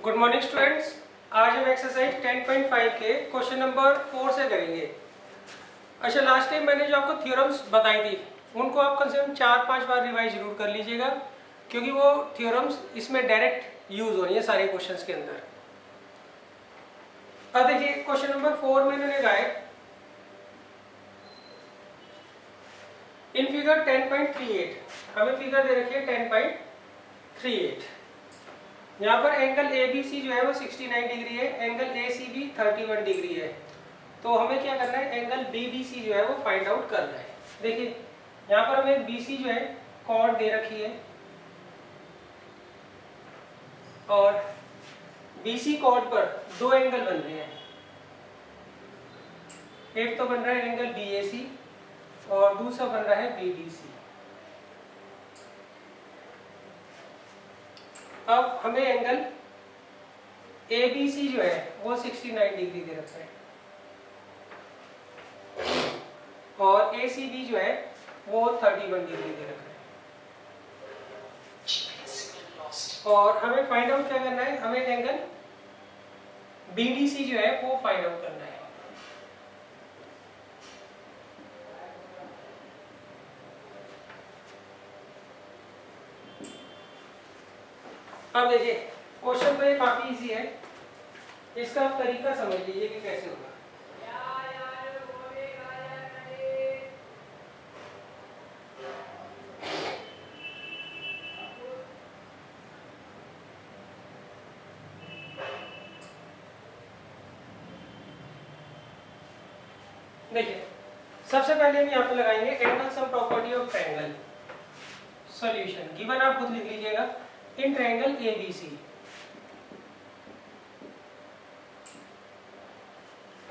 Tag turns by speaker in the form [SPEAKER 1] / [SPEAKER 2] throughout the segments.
[SPEAKER 1] Good morning students. आज हम exercise 10.5 के क्वेश्चन नंबर 4 से करेंगे। अच्छा, लास्ट टाइम मैंने जो आपको थ्योरम्स बताई थी उनको आप कम से कम 4-5 बार रिवाइज जरूर कर लीजिएगा, क्योंकि वो थ्योरम्स इसमें डायरेक्ट यूज हो रही है सारे क्वेश्चंस के अंदर। अब देखिए क्वेश्चन नंबर 4 में इन्होंने कहा है इन फिगर 10.38, हमें फिगर दे रखी है 10.38। यहाँ पर एंगल ABC जो है वो 69 डिग्री है, एंगल ACB 31 डिग्री है। तो हमें क्या करना है, एंगल BBC जो है वो फाइंड आउट करना है। देखिए यहाँ पर हमें BC जो है कॉर्ड दे रखी है और BC कॉर्ड पर दो एंगल बन रहे हैं। एक तो बन रहा है एंगल BAC और दूसरा बन रहा है BDC। अब हमें एंगल ABC जो है वो 69 डिग्री दे रखा है और ACB जो है वो 31 डिग्री दे रखा है। और हमें फाइंड आउट क्या करना है, हमें एंगल BDC जो है वो फाइंड आउट करना है। अब देखिए क्वेश्चन तो ये काफी इजी है, इसका आप तरीका समझ लीजिए कि कैसे होगा। देखिए सबसे पहले हम यहाँ पे लगाएंगे angle sum property of triangle. Solution given आप खुद लिख लीजिएगा, इन ट्रायंगल ABC।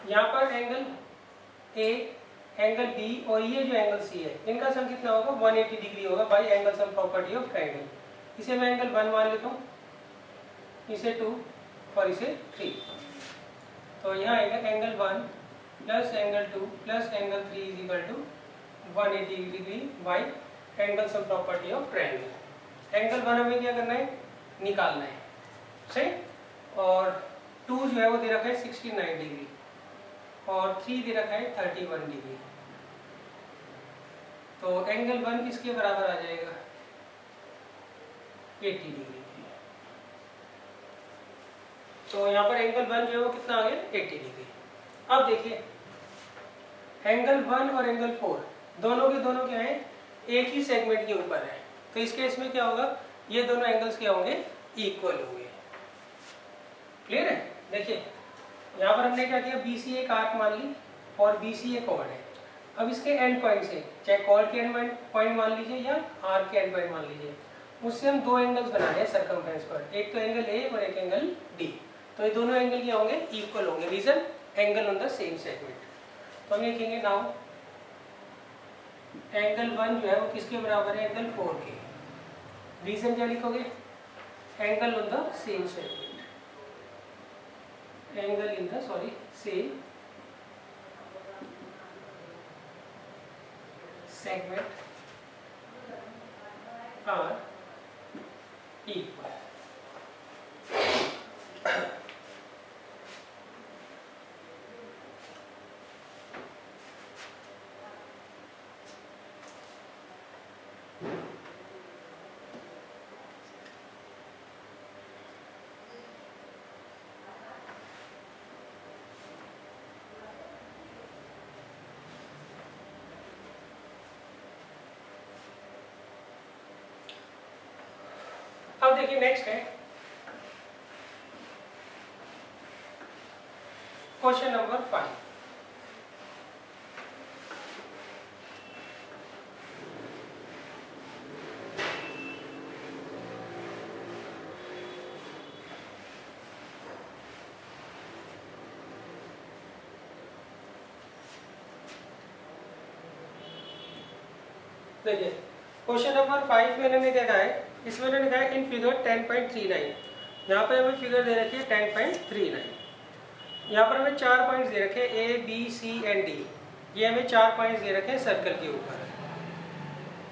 [SPEAKER 1] यहाँ पर एंगल A, एंगल B और ये जो एंगल C है इनका सम कितना होगा, 180 डिग्री होगा by angle sum property of triangle. इसे मैं एंगल 1 मान लेता हूँ, इसे 2 और इसे 3। तो यहाँ आएगा angle 1 plus angle 2 plus angle 3 is equal to 180 degree by angle sum property of triangle. Angle 1 हमें क्या करना है, निकालना है, सही। और 2 जो है वो दे रखा है 69 डिग्री और 3 दे रखा है 31 डिग्री। तो एंगल 1 किसके बराबर आ जाएगा, 80 डिग्री। तो यहाँ पर एंगल 1 जो है वो कितना आ गया, 80 डिग्री। अब देखिए एंगल 1 और एंगल 4 दोनों के दोनों क्या है, एक ही सेगमेंट के ऊपर है। तो इस केस में क्या होगा, ये दोनों एंगल्स क्या होंगे, इक्वल होंगे। क्लियर है। देखिए यहाँ पर हमने क्या किया, BC एक आर्क मान ली और BC एक कॉर्ड है। अब इसके एंड पॉइंट से, चाहे कॉर्ड के एंड पॉइंट मान लीजिए या आर्क के एंड पॉइंट मान लीजिए, उससे हम दो एंगल्स बना रहे हैं सर्कमफ्रेंस पर, एक तो एंगल A और एक एंगल D। तो ये दोनों एंगल क्या होंगे, इक्वल होंगे। Reason, angle on the same segment. तो हम लिखेंगे नाउ एंगल 1 जो है वो किसके बराबर है, एंगल 4 के। रीजन क्या लिखोगे, angle on the same segment, angle in the same segment are equal. अब देखिए नेक्स्ट है क्वेश्चन नंबर 5। देखिए क्वेश्चन नंबर 5 में इन्होंने क्या कहा है, इसमें इन्होंने कहा है इन फिगर 10.39। यहाँ पर हमें फिगर दे रखी है 10.39। यहाँ पर हमें 4 पॉइंट्स दे रखे हैं A, B, C and D। ये हमें 4 पॉइंट्स दे रखे हैं सर्कल के ऊपर।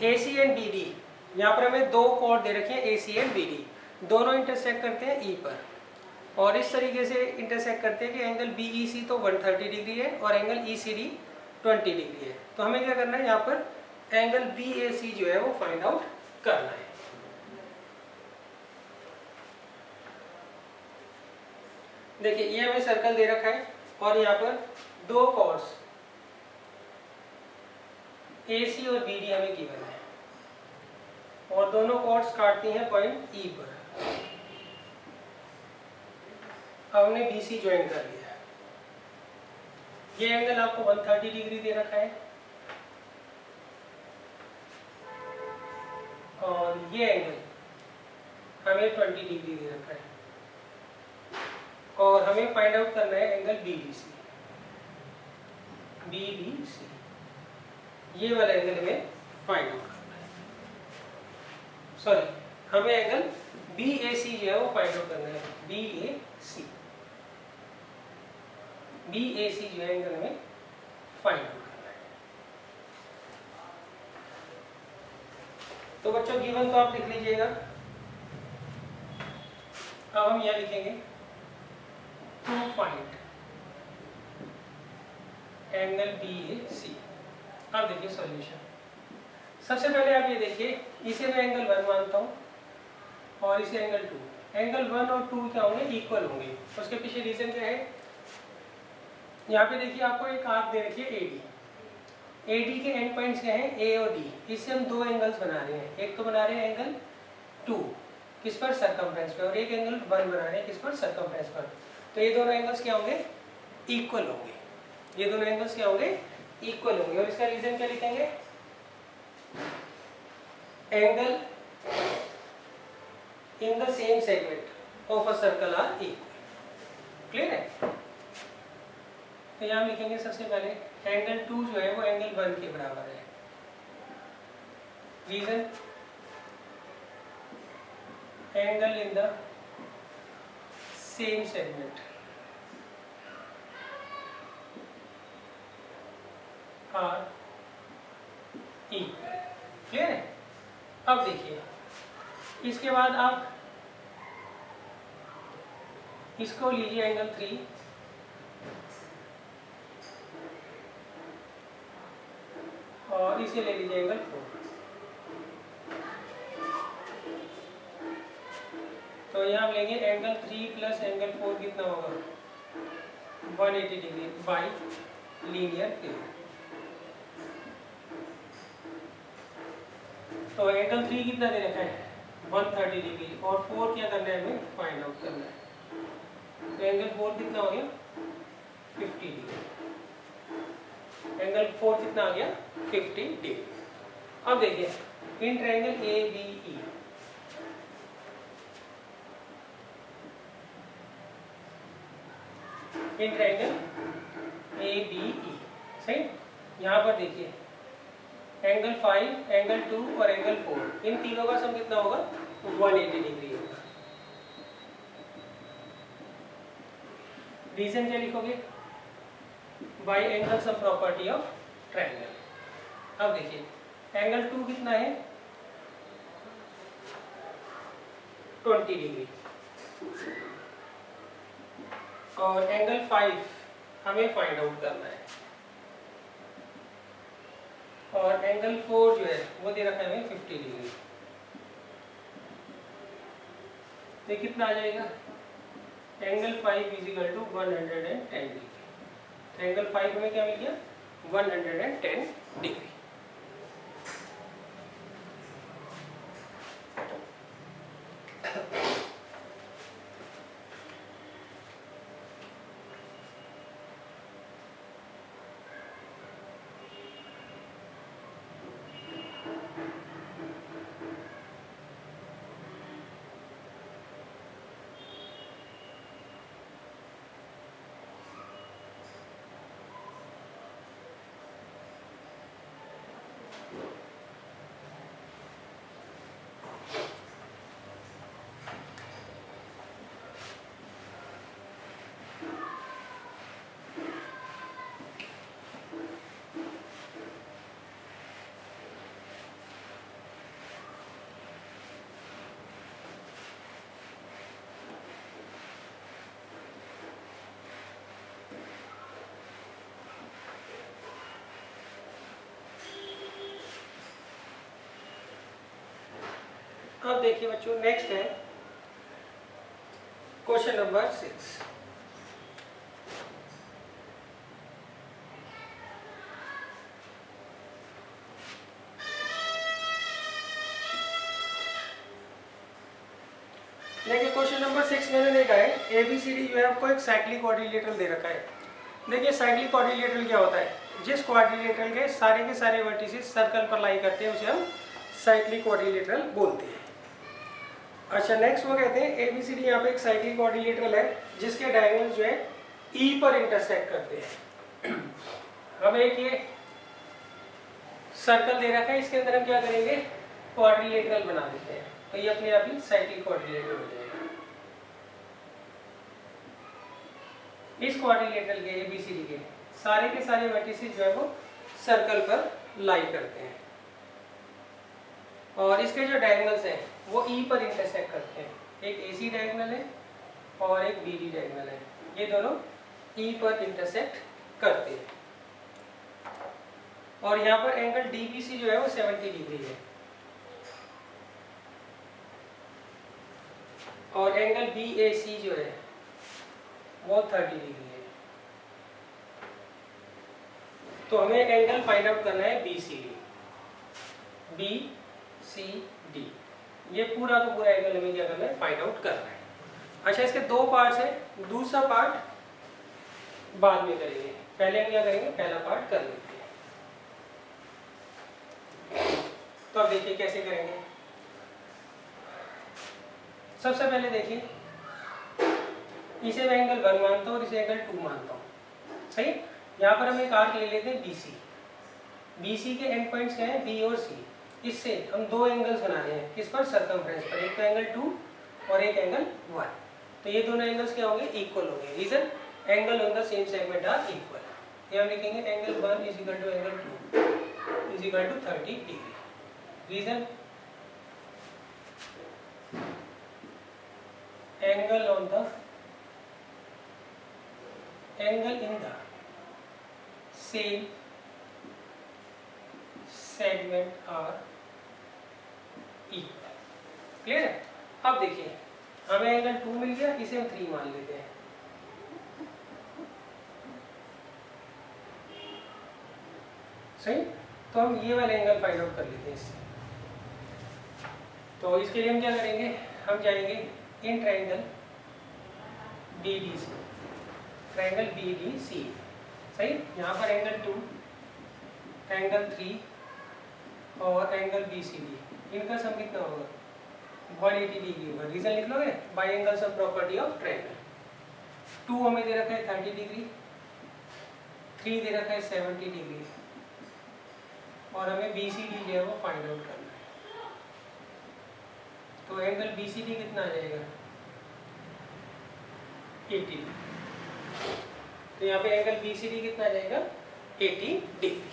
[SPEAKER 1] AC एंड BD, यहाँ पर हमें दो कॉर्ड दे रखे हैं AC एंड BD। दोनों इंटरसेक्ट करते हैं ई पर, और इस तरीके से इंटरसेक्ट करते हैं कि एंगल बी ई सी तो 130 डिग्री है और angle E C D 20 degree है। तो हमें क्या करना है, यहाँ पर एंगल बी ए सी जो है वो फाइंड आउट करना है। देखिए ये हमें सर्कल दे रखा है और यहाँ पर दो कॉर्ड्स ए सी और बी डी हमें गिवन है, और दोनों कॉर्ड्स काटती हैं पॉइंट ई पर। अब हमने बी सी ज्वाइन कर लिया। ये एंगल आपको 130 डिग्री दे रखा है और ये एंगल हमें 20 डिग्री दे रखा है, और हमें फाइंड आउट करना है angle B D C. B D C ये वाला एंगल हमें फाइंड आउट करना है। सॉरी, हमें एंगल बी ए सी जो है वो फाइंड आउट करना है। बी ए सी, बी ए सी जो है एंगल हमें फाइंड आउट करना है। तो बच्चों गिवन तो आप लिख लीजिएगा। अब हम यह लिखेंगे टू फाइंड एंगल बी ए सी। अब देखिए सॉल्यूशन। सबसे पहले आप ये देखिए, इसे मैं एंगल 1 मानता हूँ और इसे एंगल 2। एंगल 1 और 2 क्या होंगे, इक्वल होंगे। उसके पीछे रीजन क्या है, यहाँ पे देखिए आपको एक आर्क दे रखी है एडी। एडी के एंड पॉइंट्स क्या हैं, ए और डी। इससे हम दो एंगल्स बना रहे हैं। एक तो बना रहे हैं एंगल 2 किस पर, सर्कमफ्रेंस पे, और एक एंगल 1 बना रहे हैं किस पर, सर्कमफ्रेंस पर। तो ये दोनों एंगल्स क्या होंगे, इक्वल होंगे। ये दोनों एंगल्स क्या होंगे, इक्वल होंगे। और इसका रीजन क्या लिखेंगे, angle in the same segment of a circle are equal. Clear है। तो यहाँ लिखेंगे सबसे पहले एंगल 2 जो है वो एंगल 1 के बराबर है। Reason, angle in the same segment are equal. Clear है। अब देखिए इसके बाद आप इसको लीजिए एंगल 3, और इसे ले लीजिए एंगल 4। तो यहाँ हम लेंगे एंगल 3 प्लस एंगल 4 कितना होगा, 180 डिग्री बाई लीनियर पेयर। तो एंगल 3 कितना दे रखा है, 130 डिग्री, और 4 क्या करना है, हमें फाइंड आउट करना है। तो एंगल 4 कितना हो गया, 50 डिग्री। एंगल 4 कितना आ गया, 50 डिग्री। अब देखिए in triangle A B E, in triangle A B E, सही। यहाँ पर देखिए एंगल 5, एंगल 2 और एंगल 4, इन तीनों का सम कितना होगा, 180 डिग्री होगा। रीजन क्या लिखोगे, by angle sum property of triangle. अब देखिए एंगल 2 कितना है, 20 डिग्री, और एंगल 5 हमें फाइंड आउट करना है, और एंगल 4 जो है वो दे रखा है हमें 50 डिग्री। तो कितना आ जाएगा, एंगल 5 इजिकल टू 110 डिग्री। तो एंगल 5 हमें क्या मिल गया, 110 डिग्री। अब देखिए बच्चों, नेक्स्ट है क्वेश्चन नंबर 6। देखिए क्वेश्चन नंबर 6 मैंने देखा है, ABCD जो है आपको एक साइक्लिक क्वाड्रिलेटरल दे रखा है। देखिए साइक्लिक क्वाड्रिलेटरल क्या होता है, जिस क्वाड्रिलेटरल के सारे वर्टिसेस सर्कल पर लाई करते हैं उसे हम साइक्लिक क्वाड्रिलेटरल बोलते हैं। अच्छा नेक्स्ट वो कहते हैं ABCD यहाँ पे एक साइक्लिक क्वाड्रिलेटरल है जिसके डायगोनल जो है E पर इंटरसेक्ट करते हैं। हमें एक ये सर्कल दे रखा है, इसके अंदर हम क्या करेंगे, क्वाड्रिलेटरल बना देते हैं, तो ये अपने आप ही साइक्लिक क्वाड्रिलेटरल हो जाएगा। इस क्वाड्रिलेटरल के ABCD के सारे वर्टिसेस जो है वो सर्कल पर लाई करते हैं और इसके जो डायगोनल्स हैं वो E पर इंटरसेक्ट करते हैं। एक AC डायगोनल है और एक BD डायगोनल है, ये दोनों E पर इंटरसेक्ट करते हैं और यहाँ पर एंगल DBC जो है वो 70 डिग्री है और एंगल BAC जो है वो 30 डिग्री है। तो हमें एक एंगल फाइंड आउट करना है BCD, ये पूरा का पूरा एंगल हमें क्या करना है, फाइंड आउट करना है। अच्छा इसके दो पार्ट्स हैं, दूसरा पार्ट बाद में करेंगे, पहले हम क्या करेंगे, पहला पार्ट कर लेते हैं। तो अब देखिए कैसे करेंगे। सबसे पहले देखिए, इसे मैं एंगल 1 मानता हूँ और इसे एंगल 2 मानता हूँ, सही। यहाँ पर हम एक आर्क ले लेते हैं BC के एंड पॉइंट्स क्या हैं, B और C। इससे हम दो एंगल्स बना रहे हैं, किस पर, सर्कमफ्रेंस पर, एक तो एंगल 2 और एक एंगल 1। तो ये दोनों एंगल्स क्या होंगे, इक्वल होंगे। Reason, angle on the same segment are equal. ये हम लिखेंगे angle 1 is equal to angle 2 is equal to 30 degree. Reason, angle on the angle in the same segment are equal। Clear है। अब देखिए हमें एंगल 2 मिल गया, इसे हम 3 मान लेते हैं, सही। तो हम ये वाला एंगल फाइंड आउट कर लेते हैं इससे। तो इसके लिए हम क्या करेंगे, हम जाएंगे in triangle BDC, triangle BDC, सही। यहाँ पर एंगल 2, एंगल 3 और एंगल BCD, इनका सम कितना होगा, 180 डिग्री होगा। रीजन लिख लोगे, bye angle sum property of triangle. 2 हमें दे रखा है 30 डिग्री, 3 दे रखा है 70 डिग्री और हमें BCD जो है वो फाइंड आउट करना है। तो एंगल BCD कितना आ जाएगा, 80 डिग्री। तो यहाँ पे एंगल BCD कितना आ जाएगा, 80 डिग्री।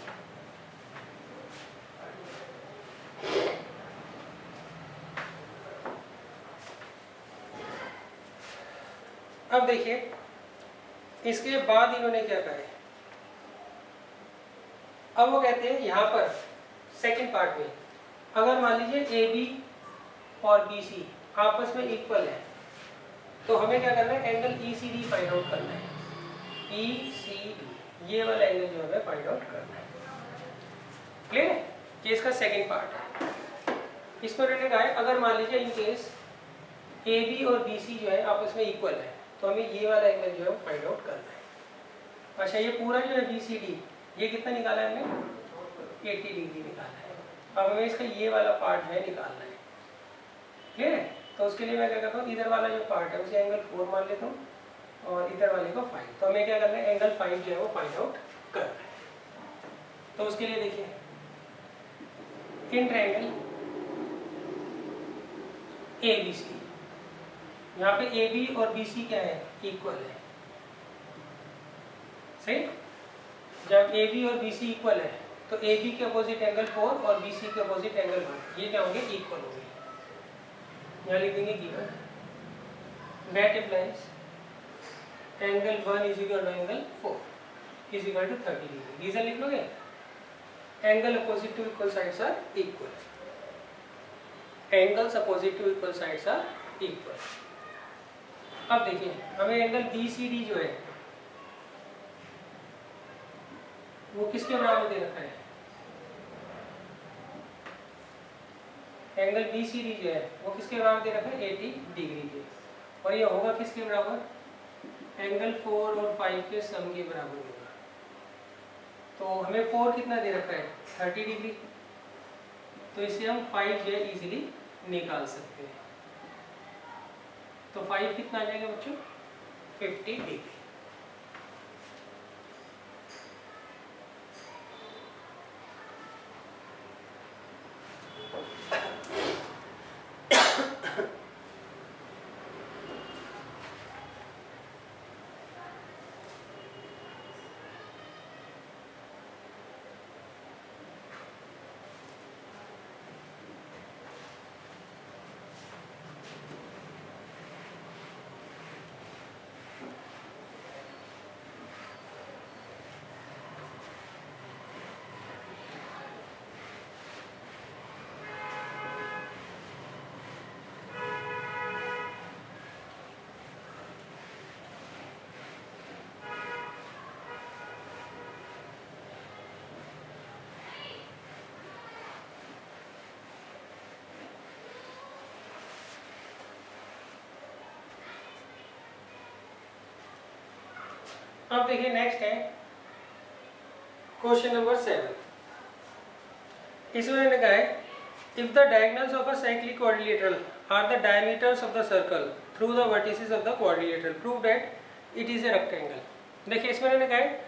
[SPEAKER 1] अब देखिए इसके बाद इन्होंने क्या कहा है, अब वो कहते हैं यहाँ पर सेकंड पार्ट में, अगर मान लीजिए AB और BC आपस में इक्वल है तो हमें क्या करना है, एंगल ECD फाइंड आउट करना है। ECD, ये वाला एंगल जो हमें फाइंड आउट करना है। क्लियर है, ये इसका सेकंड पार्ट है। इसको उन्होंने कहा है अगर मान लीजिए इन केस AB और BC जो है आपस में इक्वल है तो हमें ये वाला एंगल जो है वो फाइंड आउट करना है। अच्छा ये पूरा जो है BCD, ये कितना निकाला है हमने, 80 डिग्री निकाला है। अब हमें इसका ये वाला पार्ट है निकालना है। क्लियर है। तो उसके लिए मैं क्या करता हूँ, इधर वाला जो पार्ट है उसे एंगल 4 मान लेता हूँ और इधर वाले को 5। तो हमें क्या करना है, एंगल 5 जो है वो फाइंड आउट करना है। तो उसके लिए देखिए इन ट्रायंगल ABC, यहाँ पे AB और BC क्या है, इक्वल है, सही। जब AB और BC इक्वल है तो AB के अपोजिट एंगल 4 और BC के अपोजिट एंगल 1, ये क्या होंगे, इक्वल होंगे। यहाँ लिख देंगे given, that implies angle 1 is equal to angle 4 is equal to 30 degree. Reason लिख लोगे, angle opposite to equal sides are equal. Angles opposite to equal sides are equal. अब देखिए हमें एंगल बी सी डी जो है वो किसके बराबर दे रखा है? एंगल बी सी डी जो है वो किसके बराबर दे रखा है? 80 डिग्री के। और ये होगा किसके बराबर? एंगल 4 और 5 के सम के बराबर होगा। तो हमें 4 कितना दे रखा है? 30 डिग्री। तो इसे हम 5 जो है इजीली निकाल सकते हैं। तो 5 कितना आ जाएगा बच्चों? 50 डिग्री। अब देखिए नेक्स्ट है क्वेश्चन नंबर 7। इसमें मैंने कहा है if the diagonals of a cyclic quadrilateral are the diameters of the circle through the vertices of the quadrilateral prove that it is a rectangle. देखिए इसमें मैंने कहा है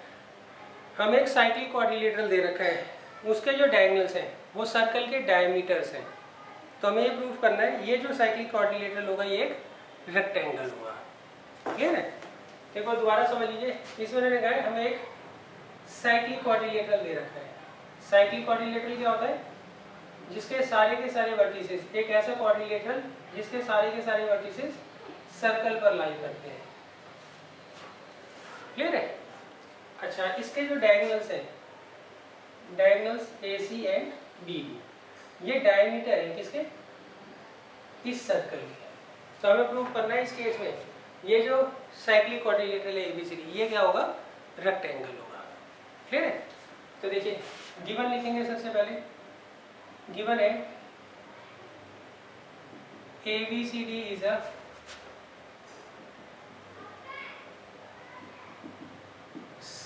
[SPEAKER 1] हमें एक साइक्लिक क्वाड्रिलेटरल दे रखा है, उसके जो डायगोनल्स हैं वो सर्कल के डायमीटर्स हैं। तो हमें ये प्रूव करना है ये जो साइक्लिक क्वाड्रिलेटरल होगा ये एक रेक्टेंगल होगा। क्लियर है? एक बार दोबारा समझ लीजिए। इसमें मैंने कहा है हमें एक साइक्लिक क्वाड्रिलेटरल दे रखा है। साइक्लिक क्वाड्रिलेटरल क्या होता है? जिसके सारे के सारे वर्टिसेस, एक ऐसा क्वाड्रिलेटरल जिसके सारे के सारे वर्टिसेस सर्कल पर लाई करते हैं। क्लियर है? अच्छा, इसके जो डायगोनल्स हैं, डायगोनल्स AC एंड BD, ये डायमीटर है किसके? इस सर्कल के। तो हमें प्रूव करना है इस केस में ये जो साइक्लिक क्वाड्रिलेटरल है ABCD ये क्या होगा? रेक्टेंगल होगा। क्लियर है? तो देखिए गिवन लिखेंगे। सबसे पहले गिवन है ABCD is a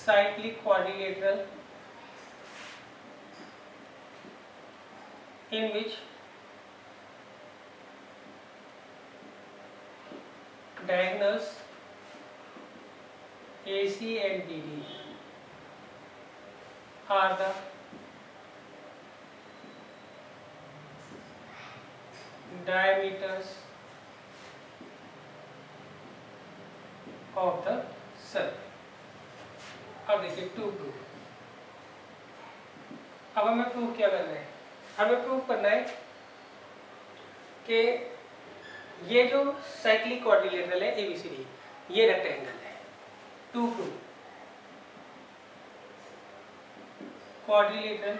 [SPEAKER 1] cyclic quadrilateral in which diagonals AC and BD are the diameters of the circle। अब देखिए टू प्रूफ। अब हमें प्रूफ क्या करना है? हमें प्रूफ करना है कि ये जो साइक्लिक क्वाड्रिलेटरल है ABCD ये रेक्टेंगल है। To proof quadrilateral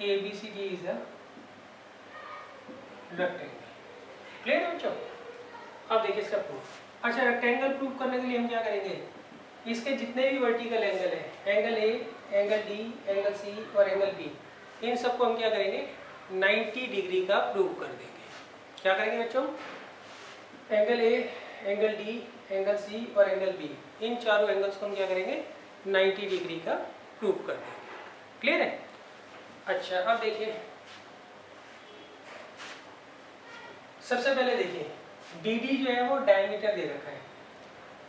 [SPEAKER 1] ABCD is a rectangle. Clear है बच्चों? अब देखिए इसका प्रूफ। अच्छा, रेक्टेंगल प्रूफ करने के लिए हम क्या करेंगे? इसके जितने भी वर्टिकल एंगल हैं, angle A, angle D, angle C और एंगल B, इन सबको हम क्या करेंगे? 90 डिग्री का प्रूव कर देंगे। क्या करेंगे बच्चों? Angle A, angle D, angle C और एंगल B, इन चारों एंगल्स को हम क्या करेंगे? 90 डिग्री का प्रूव कर देंगे। क्लियर है? अच्छा, अब देखिए सबसे पहले देखिए BD जो है वो डायमीटर दे रखा है।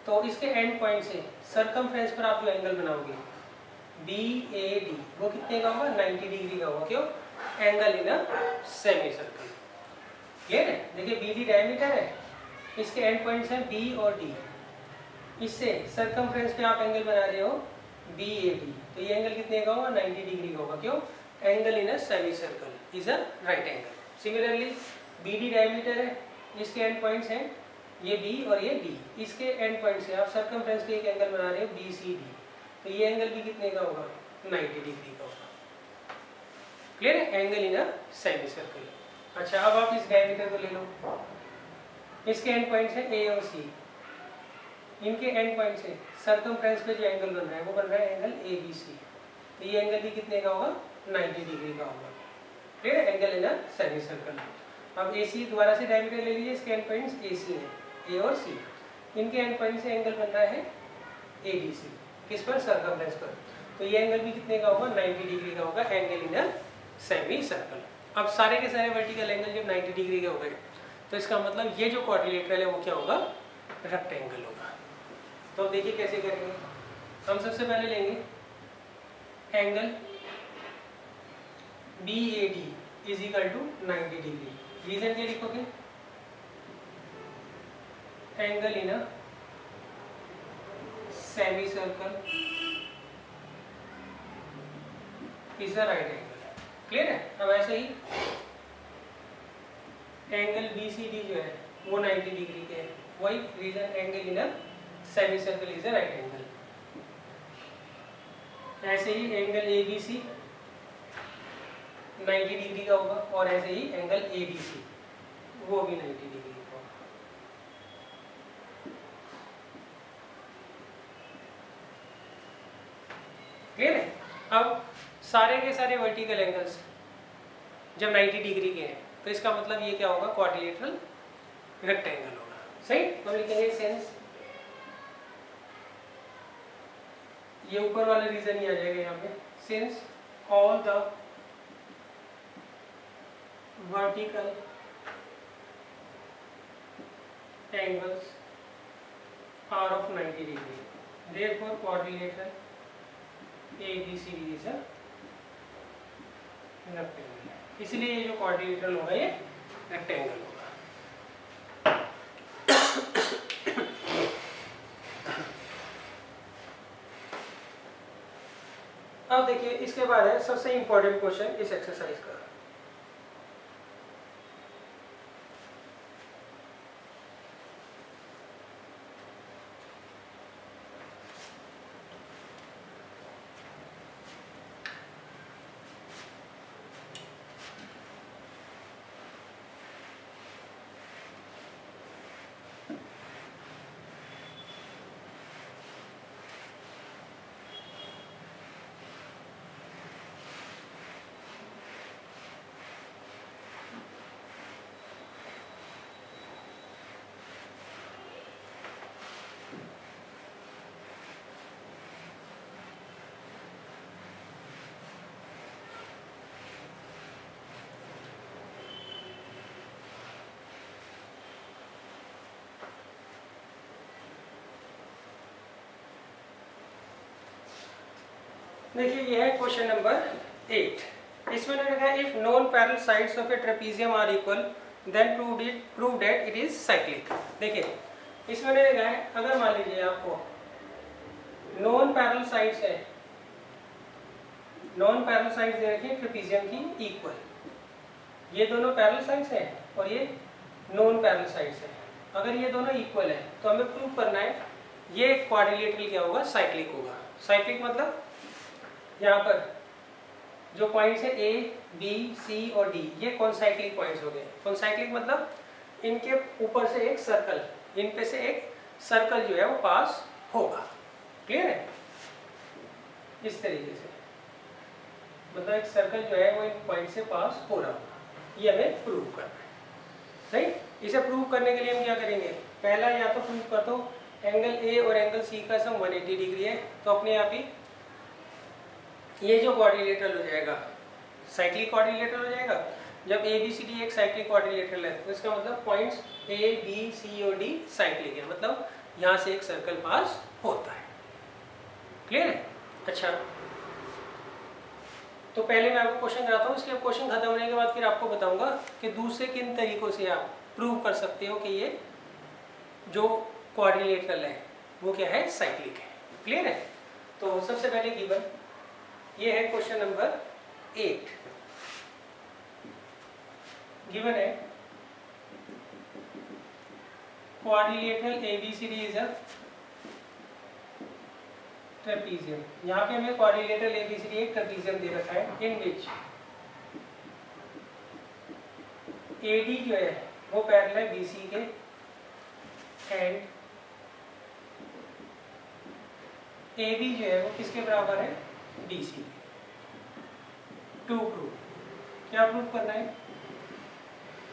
[SPEAKER 1] तो इसके एंड पॉइंट से सर्कमफ्रेंस पर आप जो एंगल बनाओगे BAD वो कितने का होगा? 90 डिग्री का होगा। क्यों? Angle in a semi circle. Clear है? देखिए BD डायमीटर है, इसके एंड पॉइंट्स हैं B और D। इससे सर्कमफ्रेंस पे आप एंगल बना रहे हो BAD, तो ये एंगल कितने का होगा? 90 डिग्री का होगा। क्यों? Angle in a semi circle is a right angle. Similarly BD diameter है, इसके एंड पॉइंट्स हैं ये B और ये D। इसके एंड पॉइंट से आप सर्कमफ्रेंस पे एक एंगल बना रहे हो BCD, तो ये एंगल भी कितने का होगा? 90 डिग्री का होगा। क्लियर है? Angle in a semi circle. अच्छा, अब आप इस डायमीटर को ले लो, इसके एंड पॉइंट है ए और सी, इनके एंड पॉइंट से सर्कमफ्रेंस पे जो एंगल बन रहा है वो बन रहा है एंगल ए बी सी। तो ये एंगल भी कितने का होगा, 90 डिग्री का होगा। क्लियर है, angle in a semi circle. अब ए सी दोबारा से डायमीटर ले लीजिए, इसके एंड पॉइंट्स ए सी है, ए और सी, इनके एंड पॉइंट से एंगल बन रहा है ए बी सी, किस पर, सर्कमफ्रेंस पर। तो ये एंगल भी कितने का होगा, 90 डिग्री का होगा, angle in a semi circle. अब सारे के सारे वर्टिकल एंगल जब 90 डिग्री के हो गए तो इसका मतलब ये जो क्वाड्रिलेटरल है वो क्या होगा, रेक्टेंगल होगा। तो अब देखिए कैसे करेंगे। हम सबसे पहले लेंगे angle B A D is equal to 90 degree. Reason क्या लिखोगे, angle in a semi circle is a right angle. Clear है। अब ऐसे ही एंगल बी सी डी जो है वो 90 डिग्री के है, वही reason angle in a semi circle is a right angle. ऐसे ही angle A B C 90 degree का होगा, और ऐसे ही एंगल ए बी सी वो भी 90 डिग्री का होगा। क्लियर है। अब सारे के सारे वर्टिकल एंगल्स जब 90 डिग्री के हैं तो इसका मतलब ये क्या होगा, क्वाड्रिलेटरल रेक्टेंगल होगा। सही, हम लिखेंगे सेंस, ये ऊपर वाला रीजन ही आ जाएगा यहाँ पे, since all the vertical angles are of 90 degree, therefore quadrilateral ABCD is a rectangle। इसलिए ये जो quadrilateral होगा ये rectangle होगा। अब देखिए इसके बाद है सबसे इंपॉर्टेंट क्वेश्चन इस एक्सरसाइज का। देखिए ये है क्वेश्चन नंबर 8। इसमें लिखा है if non parallel sides of a trapezium are equal then prove that it is cyclic. देखिए इसमें लिखा है अगर मान लीजिए आपको नॉन पैरेलल साइड्स है, नॉन पैरेलल साइड्स दे रखी है ट्रेपीजियम की इक्वल, ये दोनों पैरेलल साइड्स हैं और ये नॉन पैरेलल साइड्स हैं। अगर ये दोनों इक्वल है तो हमें प्रूव करना है ये क्वाड्रिलेटरल क्या होगा, साइक्लिक होगा। साइक्लिक मतलब यहाँ पर जो पॉइंट्स है ए बी सी और डी ये कॉन्साइक्लिक पॉइंट्स हो गए। कॉन्साइक्लिक मतलब इनके ऊपर से एक सर्कल, इन पे से एक सर्कल जो है वो पास होगा। क्लियर है, इस तरीके से मतलब एक सर्कल जो है वो इन पॉइंट से पास हो रहा होगा, ये हमें प्रूव करना है। सही, इसे प्रूव करने के लिए हम क्या करेंगे, पहला या तो प्रूव कर दो एंगल ए और एंगल सी का सम 180 डिग्री है, तो अपने आप ही ये जो क्वाड्रिलेटरल हो जाएगा साइक्लिक क्वाड्रिलेटरल हो जाएगा। जब ए बी सी डी एक साइक्लिक क्वाड्रिलेटरल है तो इसका मतलब पॉइंट्स ए बी सी और डी साइक्लिक है, मतलब यहाँ से एक सर्कल पास होता है। क्लियर है। अच्छा तो पहले मैं आपको क्वेश्चन कराता हूँ, इसके क्वेश्चन खत्म होने के बाद फिर आपको बताऊंगा कि दूसरे किन तरीकों से आप प्रूव कर सकते हो कि ये जो क्वाड्रिलेटरल है वो क्या है, साइक्लिक है। क्लियर है। तो सबसे पहले गिवन ये है क्वेश्चन नंबर 8। गिवन है quadrilateral ABCD is a trapezium. यहाँ पे हमें क्वाड्रिलेटरल ABCD एक ट्रेपीजियम दे रखा है इन विच AD जो है वो पैरेलल है BC के एंड AB जो है वो किसके बराबर है DC के। टू प्रूव, क्या प्रूव करना है?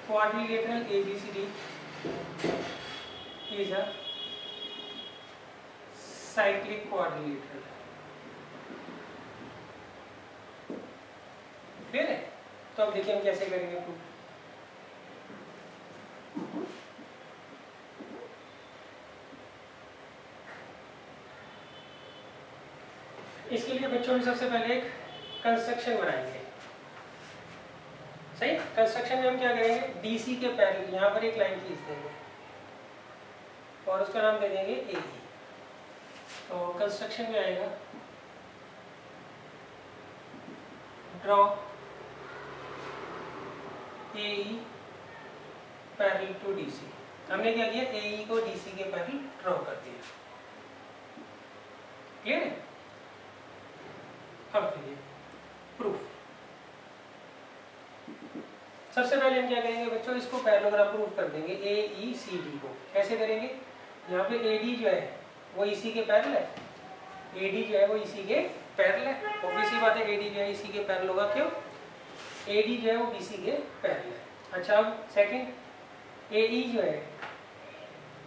[SPEAKER 1] Quadrilateral ABCD is a cyclic quadrilateral. Clear है? तो अब देखिए हम कैसे करेंगे प्रूफ। इसके लिए बच्चों में सबसे पहले एक कंस्ट्रक्शन बनाएंगे। सही, कंस्ट्रक्शन में हम क्या करेंगे? DC के पैरेलल यहाँ पर एक लाइन खींच देंगे और उसका नाम दे देंगे AE। तो कंस्ट्रक्शन में आएगा draw AE parallel to DC। हमने क्या किया? AE को DC के पैरेलल ड्रॉ कर दिया। क्लियर है? अब देखिए प्रूफ। सबसे पहले हम क्या करेंगे बच्चों? इसको पैरेललोग्राम प्रूफ कर देंगे AECD को। कैसे करेंगे? यहाँ पे AD जो है वो EC के पैरेलल है, AD जो है वो EC के पैरेलल है। ऑब्वियस सी बात है AD जो है EC के पैरेलल होगा। क्यों? AD जो है वो BC के पैरेलल है। अच्छा, अब सेकंड AE जो है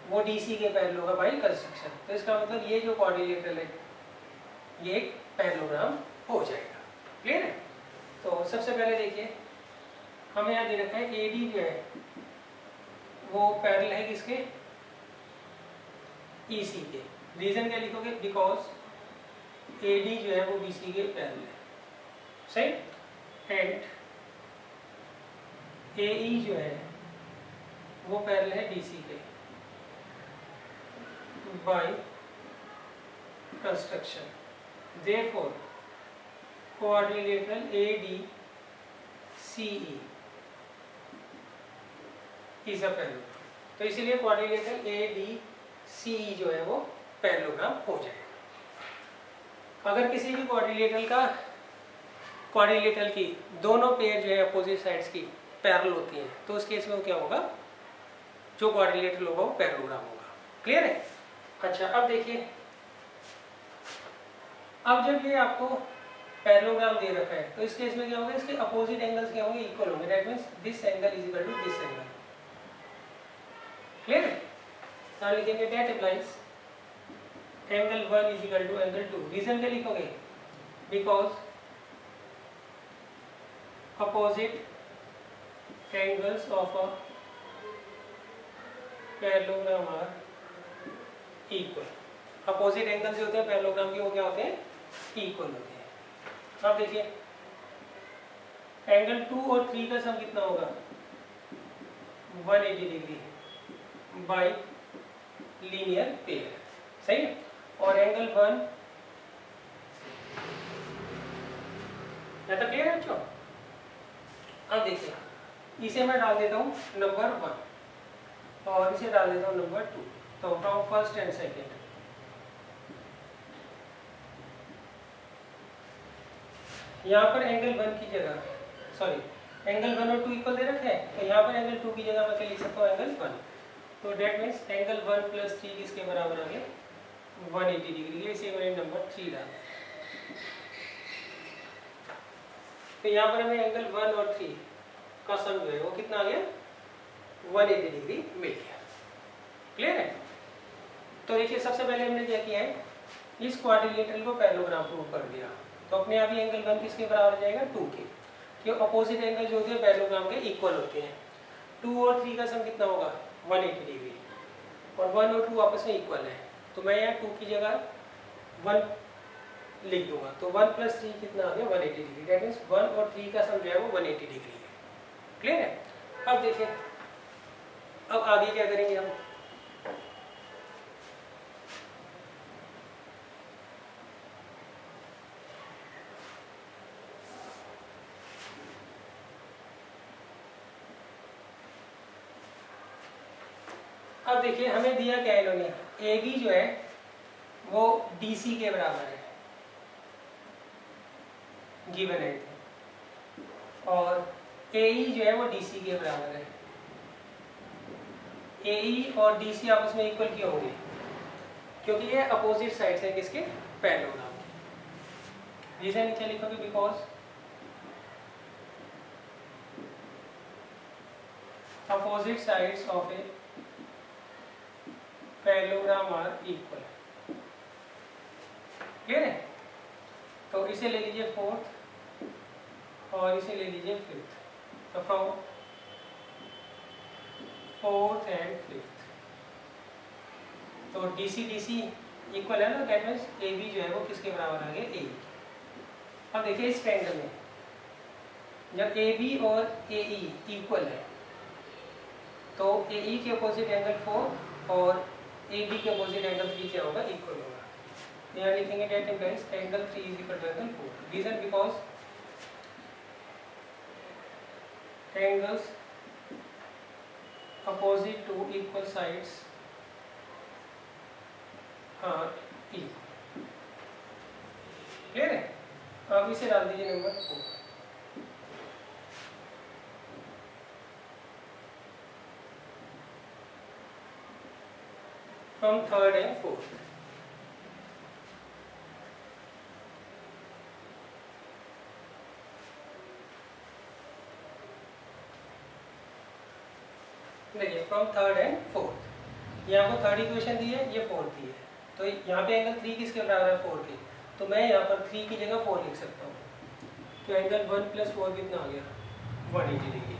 [SPEAKER 1] वो DC के पैरेलल होगा बाय कंस्ट्रक्शन। तो इसका मतलब ये जो क्वाड्रिलेटरल है ये एक पैरेललोग्राम हो जाएगा। क्लियर है? तो सबसे पहले देखिए हमें यहाँ दे रखा है AD जो है वो पैरेलल है किसके? EC के। रीजन क्या लिखोगे? बिकॉज AD जो है वो BC के पैरेलल है। सही। एंड AE जो है वो पैरेलल है DC के by construction. Therefore quadrilateral ADCE is a parallelogram। तो इसीलिए क्वाड्रिलेटरल ADCE जो है वो पैरेललोग्राम हो जाएगा। अगर किसी भी क्वाड्रिलेटरल की दोनों पेयर जो है अपोजिट साइड्स की पैरेलल होती हैं तो उस केस में वो क्या होगा? जो क्वाड्रिलेटरल होगा वो पैरेललोग्राम होगा। क्लियर है? अच्छा, अब देखिए, अब जब ये आपको पैरेललोग्राम दे रखा है तो इस केस में क्या होगा? इसके अपोजिट एंगल्स क्या होंगे? इक्वल होंगे। That means this angle is equal to this angle. Clear है? तो लिखेंगे that applies angle 1 is equal to angle 2। Reason क्या लिखोगे? Because opposite angles of a parallelogram are equal. Opposite angles जो होते हैं पैरेललोग्राम के वो क्या होते हैं? इक्वल होते हैं। अब देखिए एंगल 2 और 3 का सम कितना होगा? 180 डिग्री बाय लीनियर पेयर। सही। और एंगल 1 या तो क्लियर है बच्चों? अब देखिए इसे मैं डाल देता हूँ नंबर 1 और इसे डाल देता हूँ नंबर 2। तो फ्रॉम फर्स्ट एंड सेकेंड यहाँ पर एंगल 1 की जगह एंगल 1 और 2 इक्वल दे रखे हैं तो यहाँ पर एंगल 2 की जगह मैं क्या लिख सकता हूँ? एंगल 1। तो डेट मीन्स एंगल 1 + 3 किसके बराबर आ गया? 180 डिग्री। इसे मैंने नंबर 3 डाला। तो यहाँ पर हमें एंगल 1 और 3 का सम जो है वो कितना आ गया? 180 डिग्री मिल गया। क्लियर है? तो देखिए सबसे पहले हमने क्या किया है? इस क्वाड्रिलेटरल को पैरेललोग्राम प्रूव कर दिया। तो अपने आप ही एंगल 1 किसके बराबर हो जाएगा? 2 के। क्यों? अपोजिट एंगल जो होते हैं पैरेललोग्राम के इक्वल होते हैं। 2 और 3 का सम कितना होगा? 180 डिग्री। और 1 और 2 आपस में इक्वल है तो मैं यहाँ 2 की जगह 1 लिख दूंगा। तो 1 + 3 कितना आ गया? 180 डिग्री। दैट मीन्स 1 और 3 का सम जो है वो 180 डिग्री है। क्लियर है? अब देखिए अब आगे क्या करेंगे हम? अब देखिए हमें दिया क्या इन्होंने? AB जो है वो DC के बराबर है, गिवन है। और AE जो है वो DC के बराबर है। AE और DC आपस में इक्वल क्यों होंगे? क्योंकि ये अपोजिट साइड्स है किसके? पैरेललोग्राम के। रीजन नीचे लिखोगे because opposite sides of a parallelogram are equal. Clear है? तो इसे ले लीजिए फोर्थ और इसे ले लीजिए फिफ्थ। तो फ्रॉम फोर्थ एंड फिफ्थ तो DC DC इक्वल है ना, दैट मीन्स AB जो है वो किसके बराबर आ गया? AE। अब देखिए इस ट्रायंगल में जब AB और AE इक्वल है तो AE के अपोजिट एंगल 4 और AB के अपोजिट एंगल 3 क्या होगा? इक्वल होगा। यहाँ लिखेंगे that implies angle 3 is equal to angle 4। Reason because angles opposite to equal sides are equal। Clear है? अब इसे डाल दीजिए number 4। From third and fourth देखिए फ्रॉम थर्ड एंड फोर्थ, यहाँ को थर्ड इक्वेशन दी है, ये फोर्थ दी है। तो यहाँ पे एंगल 3 किसके बराबर है? 4 के। तो मैं यहाँ पर 3 की जगह 4 लिख सकता हूँ। तो एंगल 1 + 4 कितना आ गया? 180 डिग्री।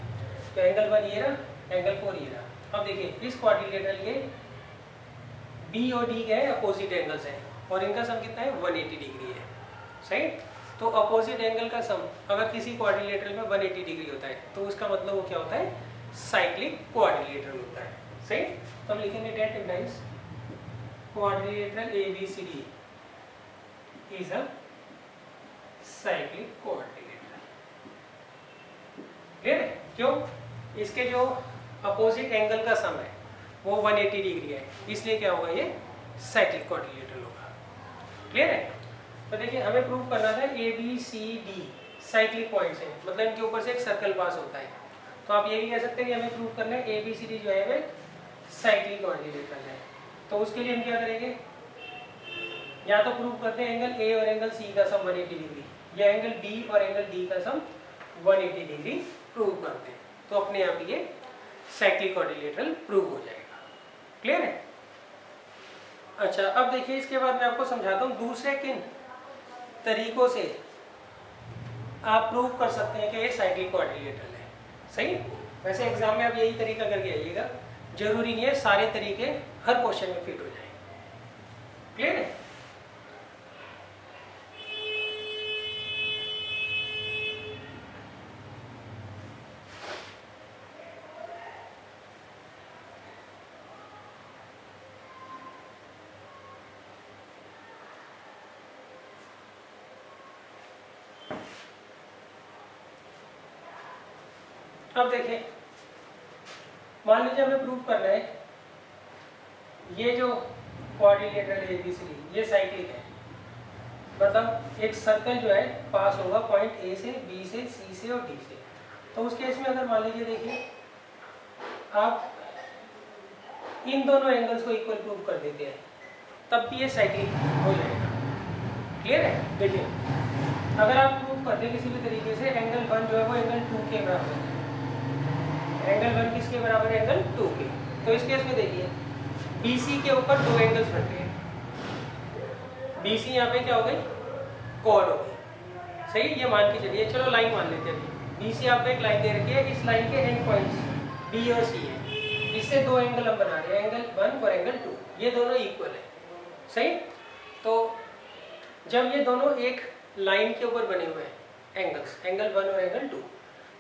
[SPEAKER 1] तो एंगल 1 ये रहा, एंगल 4 ये रहा। अब देखिए इस क्वाड्रिलेटरल के B और D के अपोजिट एंगल्स हैं और इनका सम कितना है? 180 डिग्री है। सही? तो अपोजिट एंगल का सम अगर किसी क्वाड्रिलेटरल में 180 डिग्री होता है तो उसका मतलब वो क्या होता है? साइक्लिक क्वाड्रिलेटरल होता है। सही? तो हम लिखेंगे that implies quadrilateral ABCD is a cyclic quadrilateral. Clear है? क्यों? इसके जो अपोजिट एंगल का सम है वो 180 डिग्री है, इसलिए क्या होगा? ये साइक्लिक क्वाड्रिलेटरल होगा। क्लियर है? तो देखिए हमें प्रूव करना था ABCD साइक्लिक पॉइंट्स हैं, मतलब इनके ऊपर से एक सर्कल पास होता है। तो आप ये भी कह सकते हैं कि हमें प्रूव करना है ABCD जो है वो साइक्लिक क्वाड्रिलेटरल है। तो उसके लिए हम क्या करेंगे? या तो प्रूव करते हैं एंगल A और एंगल C का सम 180 डिग्री, या एंगल B और एंगल D का सम 180 डिग्री प्रूव करते हैं। तो अपने आप ये साइक्लिक क्वाड्रिलेटरल प्रूव हो जाएगा। क्लियर है? अच्छा अब देखिए इसके बाद मैं आपको समझाता हूँ दूसरे किन तरीकों से आप प्रूव कर सकते हैं कि ये साइक्लिक क्वाड्रिलेटरल है। सही? वैसे एग्जाम में आप यही तरीका करके आइएगा, जरूरी नहीं है सारे तरीके हर क्वेश्चन में फिट हो जाए। क्लियर है? अब देखिए मान लीजिए हमें प्रूव करना है ये जो क्वाड्रिलेटरल ABCD ये साइक्लिक है, मतलब एक सर्कल जो है पास होगा पॉइंट A से B से C से और D से। तो उस केस में अगर मान लीजिए देखिए आप इन दोनों एंगल्स को इक्वल प्रूव कर देते हैं तब भी ये साइक्लिक हो जाएगा। क्लियर है? देखिए अगर आप प्रूव करते हैं किसी भी तरीके से एंगल 1 जो है वो एंगल 2 के बराबर है, एंगल 1 किसके बराबर है? एंगल 2 के। तो इस केस में देखिए BC के ऊपर दो एंगल्स बनते हैं, BC यहाँ पे क्या हो गई? कॉर्ड हो गई। सही? ये मान के चलिए, चलो लाइन मान लेते हैं अभी। BC आपको एक लाइन दे रखी है, इस लाइन के एंड पॉइंट्स B और C है, इससे दो एंगल हम बना रहे हैं, एंगल 1 और एंगल 2, ये दोनों इक्वल है। सही? तो जब ये दोनों एक लाइन के ऊपर बने हुए हैं एंगल्स, एंगल 1 और एंगल 2,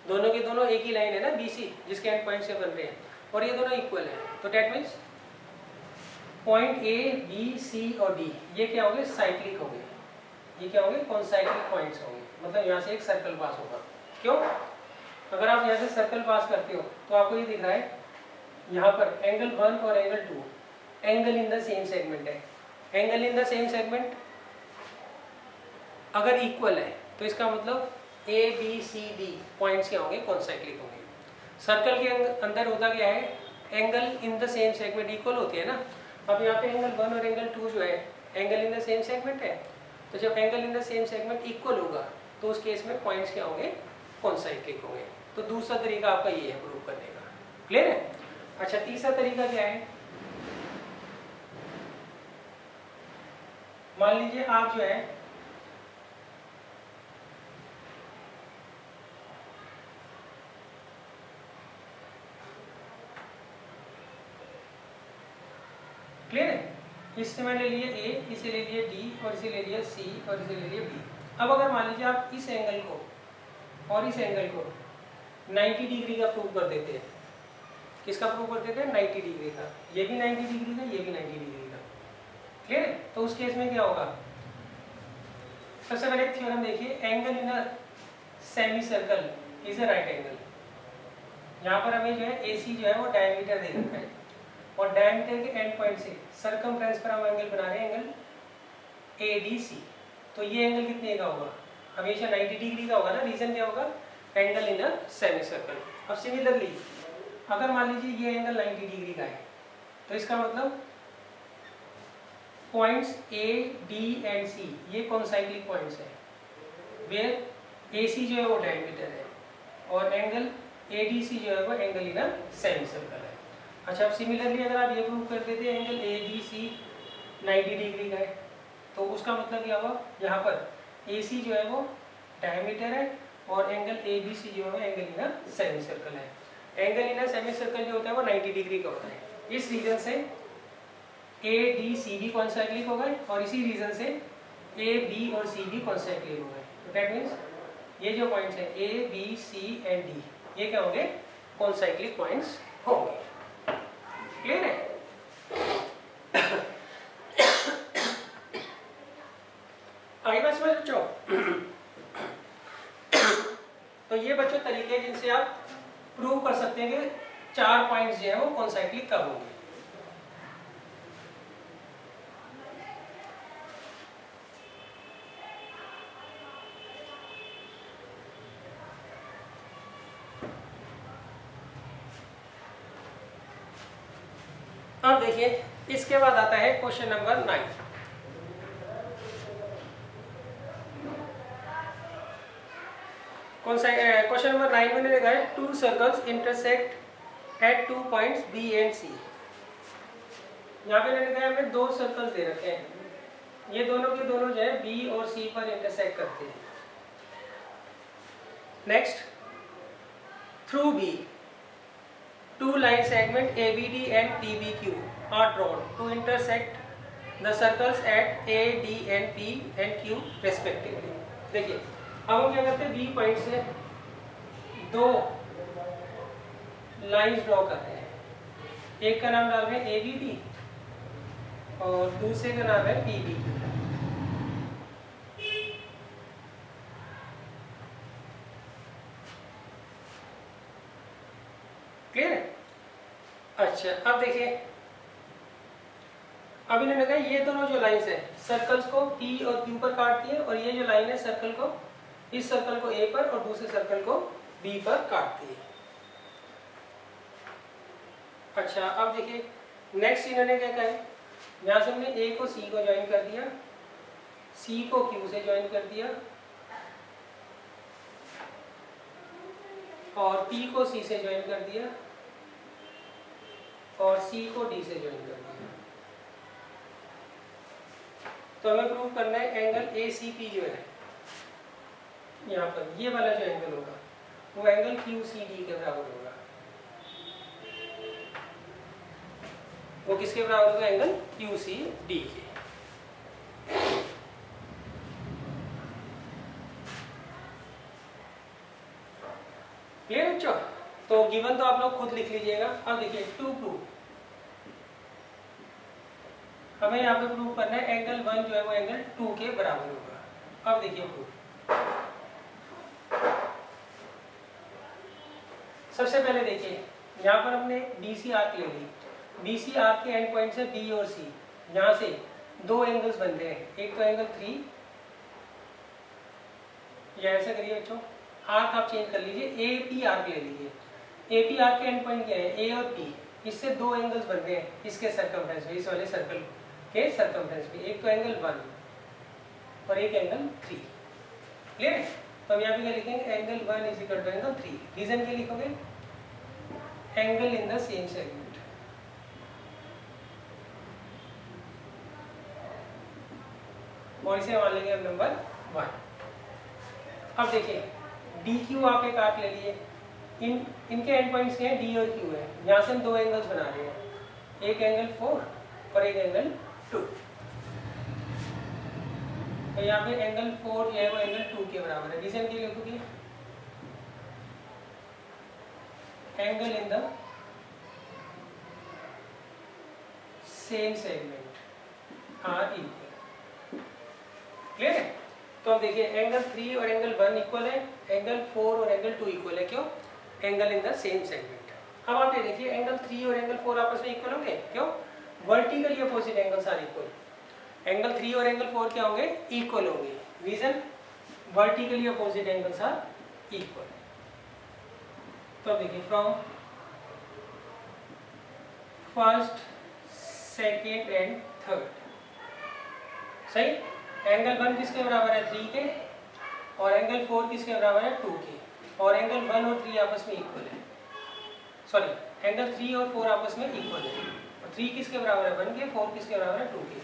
[SPEAKER 1] दोनों के दोनों एक ही लाइन है ना BC जिसके एंड पॉइंट से बन रहे हैं, और ये दोनों इक्वल है। तो that means point A, B, C और D ये क्या होंगे? साइक्लिक होंगे। ये क्या होंगे? कॉन्साइक्लिक पॉइंट्स होंगे, मतलब यहाँ से एक सर्कल पास होगा। क्यों? अगर आप यहाँ से सर्कल पास करते हो तो आपको ये दिख रहा है यहाँ पर एंगल 1 और angle 2 angle in the same segment है। Angle in the same segment अगर इक्वल है तो इसका मतलब A B C D points क्या होंगे, कॉन्साइक्लिक होंगे। सर्कल के अंदर होता क्या है, angle in the same segment equal होती है ना। अब यहाँ पे एंगल 1 और एंगल 2 जो है angle in the same segment है, तो जब angle in the same segment equal होगा तो उस केस में पॉइंट्स क्या होंगे, कॉन्साइक्लिक होंगे। तो दूसरा तरीका आपका ये है प्रूव करने का, क्लियर है। अच्छा, तीसरा तरीका क्या है, मान लीजिए आप जो है क्लियर है, इससे मैंने ले लिया ए, इसे ले लिया डी और इसे ले लिया सी और इसे ले लिया बी। अब अगर मान लीजिए आप इस एंगल को और इस एंगल को 90 डिग्री का प्रूव कर देते हैं, किसका प्रूव कर देते हैं, 90 डिग्री का, ये भी 90 डिग्री का, ये भी 90 डिग्री का, क्लियर है। तो उस केस में क्या होगा, सबसे पहले एक थ्योरम देखिए, angle in a semi circle is a right angle. यहाँ पर हमें जो है AC जो है वो डायमीटर दे रखा है और डायमीटर के एंड पॉइंट से सर्कमफ्रेंस पर हम एंगल बना रहे हैं, एंगल ADC। तो ये एंगल कितने का होगा, हमेशा 90 डिग्री का होगा ना, रीजन क्या होगा, angle in a semi circle. अब सिमिलरली अगर मान लीजिए ये एंगल 90 डिग्री का है, तो इसका मतलब points A, D and C ये कॉन्साइक्लिक पॉइंट्स है, वेयर AC जो है वो डायमीटर है और एंगल ADC जो है वो angle in a semi circle है। अच्छा, अब सिमिलरली अगर आप ये प्रूव कर देते हैं एंगल ABC 90 डिग्री का है, तो उसका मतलब क्या हुआ, यहाँ पर AC जो है वो डायमीटर है और एंगल ABC जो है वो angle in a semi circle है। Angle in a semi circle जो होता है वो 90 डिग्री का होता है, इस रीजन से ADC भी कॉन्साइक्लिक हो गए और इसी रीजन से AB और C भी कॉन्साइक्लिक हो गए। तो दैट मीन्स ये जो पॉइंट्स है A, B, C and D ये क्या होंगे, कॉन्साइक्लिक पॉइंट्स होंगे, क्लियर है। आगे बात समझ बच्चों। तो ये बच्चों तरीके जिनसे आप प्रूव कर सकते हैं कि 4 पॉइंट्स जो है वो कॉन्साइक्लिक कब होंगे। अब देखिए, इसके बाद आता है क्वेश्चन नंबर 9। कौन सा क्वेश्चन नंबर 9 मैंने लिखा है, 2 circles intersect at 2 points B and C। यहाँ पे मैंने लिखा है हमें 2 सर्कल्स दे रखे हैं, ये दोनों के दोनों जो है B और C पर इंटरसेक्ट करते हैं। Next, through B 2 line segment ABD and TBQ are drawn to intersect the circles at A, D and P and Q respectively। देखिए, अब हम क्या करते हैं, B पॉइंट से 2 लाइंस ड्रॉ करते हैं, एक का नाम डाल रहे हैं ABD और दूसरे का नाम है PBQ। क्लियर है। अच्छा, अब देखिए, अब इन्होंने कहा ये दोनों जो लाइंस है सर्कल्स को P और Q पर काटती है और ये जो लाइन है सर्कल को, इस सर्कल को A पर और दूसरे सर्कल को B पर काटती है। अच्छा, अब देखिए नेक्स्ट इन्होंने क्या कहा है, यहाँ से हमने A को C को ज्वाइन कर दिया, C को Q से ज्वाइन कर दिया और P को C से ज्वाइन कर दिया और C को D से ज्वाइन कर दिया। तो हमें प्रूव करना है एंगल ACP जो है यहाँ पर, ये वाला जो एंगल होगा वो एंगल QCD के बराबर होगा। वो किसके बराबर होगा, एंगल QCD के। क्लियर बच्चों। तो गिवन तो आप लोग खुद लिख लीजिएगा। अब देखिए 2 प्रूव, हमें यहाँ पे प्रूव करना है एंगल 1 जो है वो एंगल 2 के बराबर होगा। अब देखिए प्रूफ, सबसे पहले देखिए यहाँ पर हमने BC आर्क ले ली, BC आर्क के एंड पॉइंट से B और C, यहाँ से 2 एंगल्स बनते हैं, एक तो एंगल 3, या ऐसा करिए बच्चों आर्क आप चेंज कर लीजिए, ए पी आर्क ले लीजिए। ए पी आर्क के एंड पॉइंट क्या है, ए और पी, इससे दो एंगल्स बन रहे हैं इसके सर्कमफ्रेंस में, इस वाले सर्कल के सर्कमफ्रेंस में, एक तो एंगल 1 और एक एंगल 3। क्लियर है? तो हम यहाँ पे क्या लिखेंगे, angle 1 is equal to angle 3। Reason क्या लिखोगे, angle in the same segment. और इसे मान लेंगे हम नंबर 1। अब देखिए डी क्यू आप एक आर्क ले लिए, इनके एंड पॉइंट्स क्या है, डी और क्यू है। यहाँ से हम दो एंगल्स बना रहे हैं, एक एंगल 4 और एक एंगल 2। तो यहाँ पे एंगल 4 जो है वो एंगल 2 के बराबर है। रीजन के लिए लिखोगे, angle in the same segment are equal. Clear है? तो अब देखिए एंगल 3 और एंगल 1 इक्वल है, एंगल 4 और एंगल 2 इक्वल है। क्यों? Angle in the same segment. अब आप ये देखिए एंगल 3 और एंगल 4 आपस में इक्वल होंगे। क्यों? Vertically opposite angles are equal. Angle 3 और एंगल 4 क्या होंगे, इक्वल होंगे। Reason, vertically opposite angles are equal. तो देखिए from first, second and third, सही, एंगल 1 किसके बराबर है, 3 के, और एंगल 4 किसके बराबर है, 2 के, और एंगल 1 और 3 आपस में इक्वल है। सॉरी, एंगल 3 और 4 आपस में इक्वल है, और 3 किसके बराबर है, 1 के, 4 किसके बराबर है, 2 के।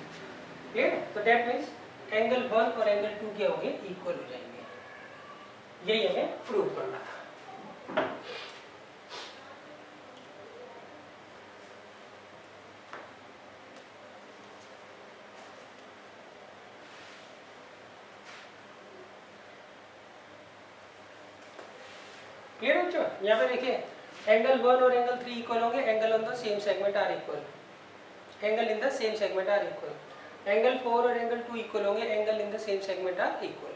[SPEAKER 1] क्लियर? तो दैट मीन्स एंगल 1 और एंगल 2 क्या होंगे, इक्वल हो जाएंगे। यही हमें प्रूव करना था। क्लियर है बच्चों? यहाँ पे देखिए एंगल 1 और एंगल 3 इक्वल होंगे, angle on the same segment are equal, angle in the same segment are equal. Angle 4 और एंगल 2 इक्वल होंगे, angle in the same segment are equal.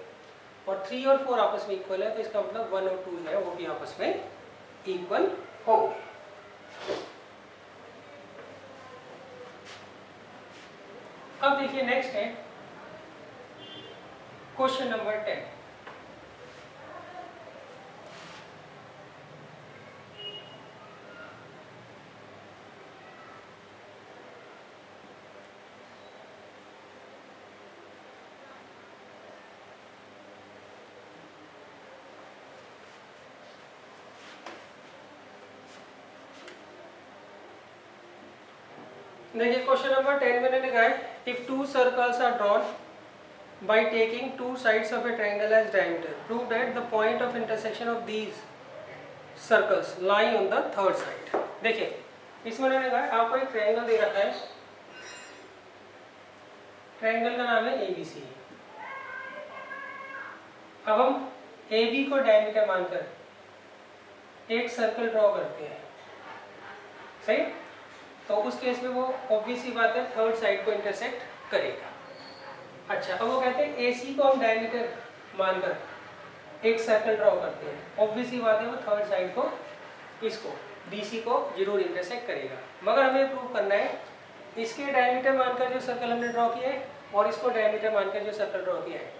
[SPEAKER 1] और 3 और 4 आपस में इक्वल है, तो इसका मतलब 1 और 2 है वो भी आपस में इक्वल होंगे। अब देखिए नेक्स्ट है क्वेश्चन नंबर 10। देखिए क्वेश्चन नंबर 10 मैंने लिखा है, if two circles are drawn by taking two sides of a triangle as diameter, prove that the point of intersection of these circles lie on the third side. देखिए इसमें मैंने लिखा है, आपको एक ट्रायंगल दे रखा है, ट्रायंगल का नाम है ABC। अब हम AB को डायमीटर मानकर एक सर्कल ड्रॉ करते हैं, सही। तो उस केस में वो ऑब्वियस ही बात है थर्ड साइड को इंटरसेक्ट करेगा। अच्छा, अब वो कहते हैं AC को हम डायमीटर मानकर एक सर्कल ड्रॉ करते हैं, ऑब्वियस ही बात है वो थर्ड साइड को, इसको BC को जरूर इंटरसेक्ट करेगा। मगर हमें प्रूव करना है इसके डायमीटर मानकर जो सर्कल हमने ड्रॉ किया है और इसको डायमीटर मानकर जो सर्कल ड्रॉ किया है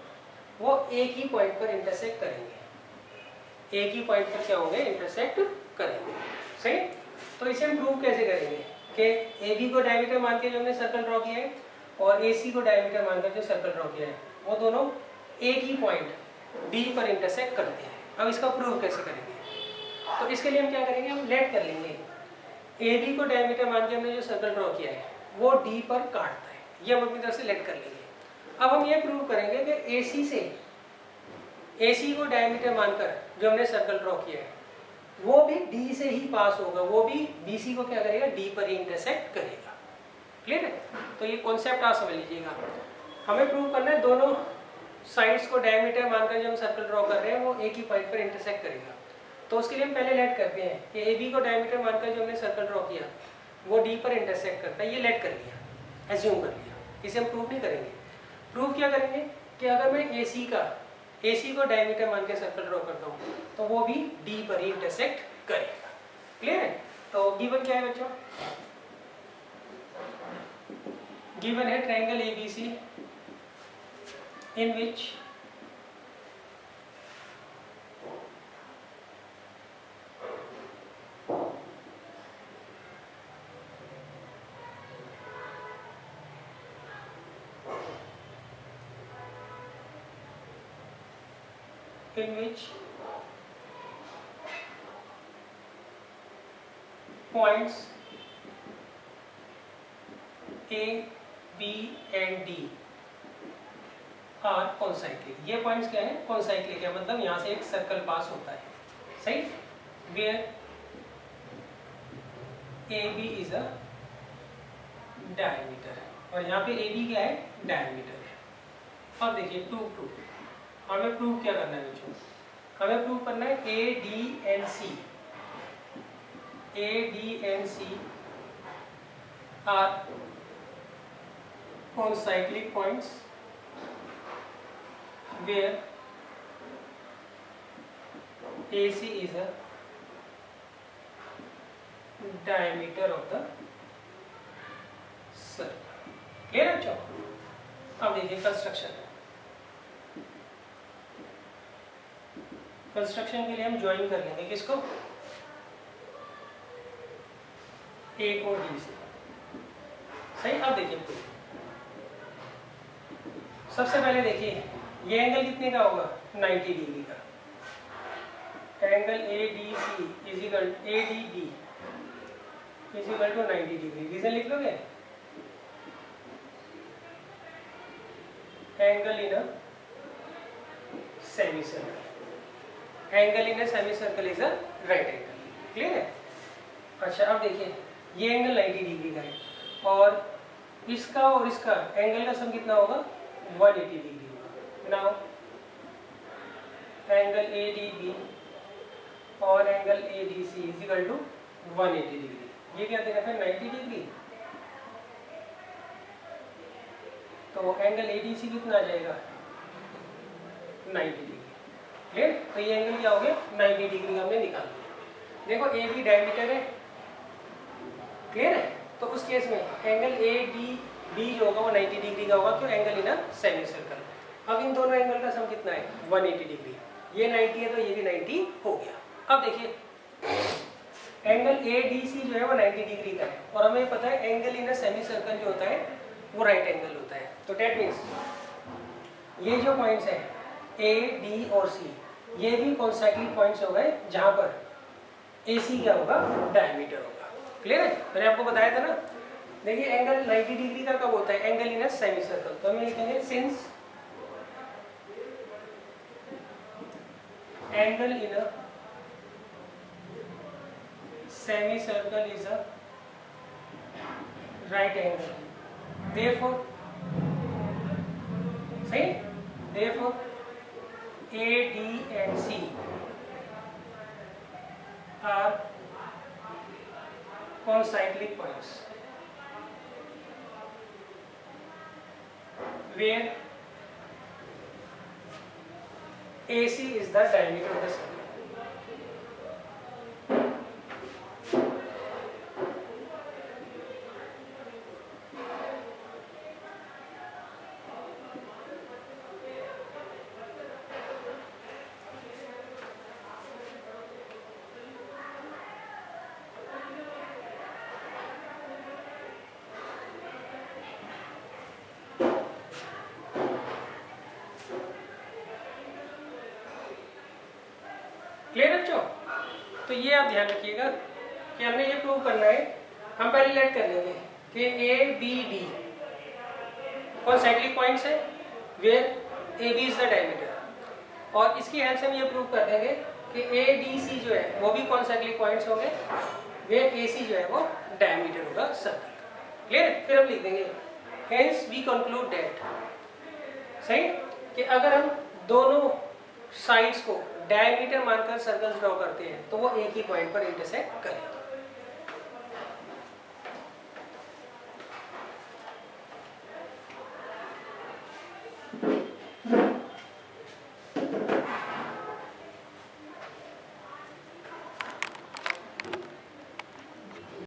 [SPEAKER 1] वो एक ही पॉइंट पर इंटरसेक्ट करेंगे, एक ही पॉइंट पर क्या होंगे, इंटरसेक्ट करेंगे, सही। तो इसे हम प्रूव कैसे करेंगे कि AB को डायमीटर मान के जो हमने सर्कल ड्रॉ किया है और AC को डायमीटर मानकर जो सर्कल ड्रॉ किया है वो दोनों एक ही पॉइंट D पर इंटरसेक्ट करते हैं। अब इसका प्रूव कैसे करेंगे, तो इसके लिए हम क्या करेंगे, हम लेट कर लेंगे। AB को डायमीटर मान के हमने जो सर्कल ड्रॉ किया है वो D पर काटता है, ये हम अपनी तरफ से लेट कर लेंगे। अब हम ये प्रूव करेंगे कि AC को डायमीटर मानकर जो हमने सर्कल ड्रॉ किया है वो भी D से ही पास होगा, वो भी BC को क्या करेगा, D पर ही इंटरसेक्ट करेगा। क्लियर है? तो ये कॉन्सेप्ट आप समझ लीजिएगा। हमें प्रूव करना है दोनों साइड्स को डायमीटर मानकर जो हम सर्कल ड्रॉ कर रहे हैं वो एक ही पॉइंट पर इंटरसेक्ट करेगा। तो उसके लिए हम पहले लेट करते हैं कि AB को डायमीटर मानकर जो हमने सर्कल ड्रॉ किया वो D पर इंटरसेक्ट करता है, ये लेट कर लिया, एज्यूम कर लिया। इसे हम प्रूव नहीं करेंगे। प्रूव क्या करेंगे कि अगर मैं AC को डायमीटर मान के सर्कल ड्रॉ करता हूँ तो वो भी D पर ही इंटरसेक्ट करेगा। क्लियर है? तो गिवन क्या है बच्चों, गिवन है triangle ABC in which in which points A, B and D are concyclic. ये पॉइंट्स क्या है? कॉन्साइक्लिक है, मतलब यहाँ से एक सर्कल पास होता है, सही, where A B is a diameter, और यहाँ पे ए बी क्या है? डायमीटर है। अब देखिए प्रूफ हमें प्रूफ क्या करना है बच्चों? हमें प्रूफ करना है A D and C, A D and C are concyclic points where AC is a diameter of the circle। क्लियर है बच्चों? अब देखिए कंस्ट्रक्शन। कंस्ट्रक्शन के लिए हम ज्वाइन कर लेंगे किसको? ए को डी से, सही। अब देखिए सबसे पहले देखिए ये एंगल कितने का होगा? 90 डिग्री का। Angle A D C is equal A D B is equal to 90 degree. Reason लिख लोगे? Angle in a semi circle, angle in a semi circle is a right angle. Clear है? अच्छा अब देखिए ये एंगल 90 डिग्री का है, और इसका और इसका एंगल का सम कितना होगा? 180 डिग्री। Now angle ADB और angle ADC is equal to 180 degree. ये क्या दे रखा है? 90 डिग्री। तो एंगल ADC कितना आ जाएगा? 90 डिग्री। क्लियर? तो ये एंगल क्या हो गया? 90 डिग्री हमने निकाल दिया। देखो AB डायमीटर है, क्लियर है? तो उस केस में एंगल ADB जो होगा वो 90 डिग्री का होगा, क्यों? Angle in a semi circle. अब इन दोनों एंगल का सम कितना है? 180 डिग्री। ये 90 है तो ये भी 90 हो गया। अब देखिए एंगल ADC जो है वो 90 डिग्री का है, और हमें पता है angle in a semi circle जो होता है वो राइट एंगल होता है। तो डेट मीन्स ये जो पॉइंट्स हैं A, D और C, ये भी कॉन्साइक्लिक पॉइंट्स हो गए जहाँ पर AC क्या होगा? डायमीटर होगा। क्लियर है? मैंने आपको बताया था ना। देखिए एंगल 90 डिग्री का कब होता है? Angle in a semi circle. तो हमें लिखेंगे since angle in a semicircle is a right angle, therefore see, therefore AD and C are concyclic points where AC is the diameter of the circle। Clear बच्चों? तो ये आप ध्यान रखिएगा कि हमने ये प्रूव करना है। हम पहले लेट कर लेंगे कि A B D concyclic points है where A B is the diameter, और इसकी हेल्प से हम ये प्रूव कर देंगे कि ए डी सी जो है वो भी कॉन्साइक्लिक पॉइंट्स होंगे वेयर ए सी जो है वो डायमीटर होगा सर्कल। क्लियर? फिर हम लिख देंगे हेंस वी कंक्लूड दैट, सही, कि अगर हम दोनों साइड्स को डायमीटर मानकर सर्कल ड्रॉ करते हैं तो वो एक ही पॉइंट पर इंटरसेक्ट करेंगे।